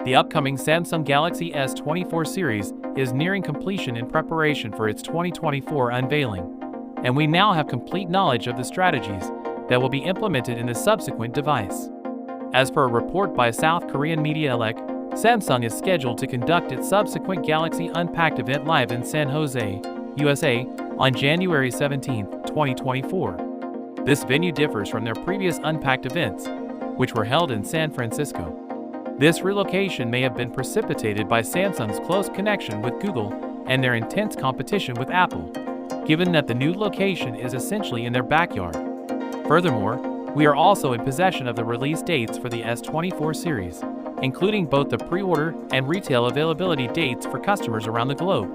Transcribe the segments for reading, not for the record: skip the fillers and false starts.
The upcoming Samsung Galaxy S24 series is nearing completion in preparation for its 2024 unveiling, and we now have complete knowledge of the strategies that will be implemented in the subsequent device. As per a report by South Korean media Elec, Samsung is scheduled to conduct its subsequent Galaxy Unpacked event live in San Jose, USA, on January 17, 2024. This venue differs from their previous Unpacked events, which were held in San Francisco. This relocation may have been precipitated by Samsung's close connection with Google and their intense competition with Apple, given that the new location is essentially in their backyard. Furthermore, we are also in possession of the release dates for the S24 series, including both the pre-order and retail availability dates for customers around the globe.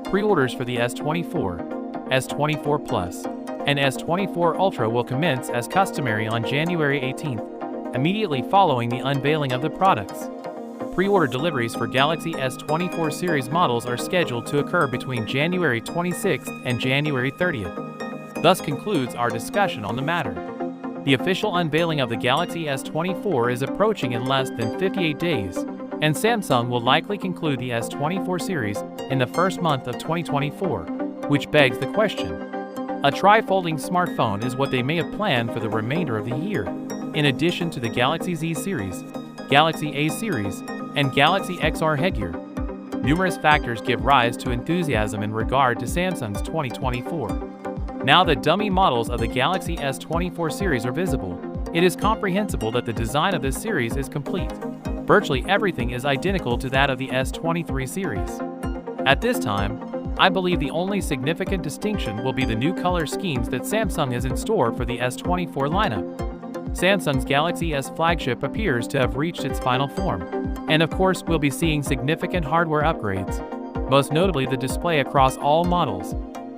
Pre-orders for the S24, S24 Plus, and S24 Ultra will commence as customary on January 18th, immediately following the unveiling of the products. Pre-order deliveries for Galaxy S24 series models are scheduled to occur between January 26th and January 30th. Thus concludes our discussion on the matter. The official unveiling of the Galaxy S24 is approaching in less than 58 days, and Samsung will likely conclude the S24 series in the first month of 2024, which begs the question. A tri-folding smartphone is what they may have planned for the remainder of the year, in addition to the Galaxy Z series, Galaxy A series, and Galaxy XR headgear. Numerous factors give rise to enthusiasm in regard to Samsung's 2024. Now that dummy models of the Galaxy S24 series are visible, it is comprehensible that the design of this series is complete. Virtually everything is identical to that of the S23 series. At this time, I believe the only significant distinction will be the new color schemes that Samsung has in store for the S24 lineup. Samsung's Galaxy S flagship appears to have reached its final form, and of course we'll be seeing significant hardware upgrades, most notably the display across all models,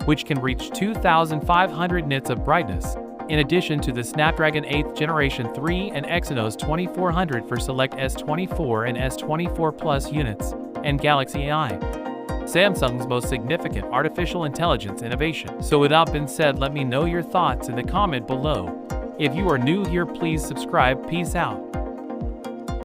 which can reach 2,500 nits of brightness, in addition to the Snapdragon 8th Generation 3 and Exynos 2400 for select S24 and S24 Plus units, and Galaxy AI. Samsung's most significant artificial intelligence innovation. So with that being said, let me know your thoughts in the comment below. If you are new here, please subscribe. Peace out.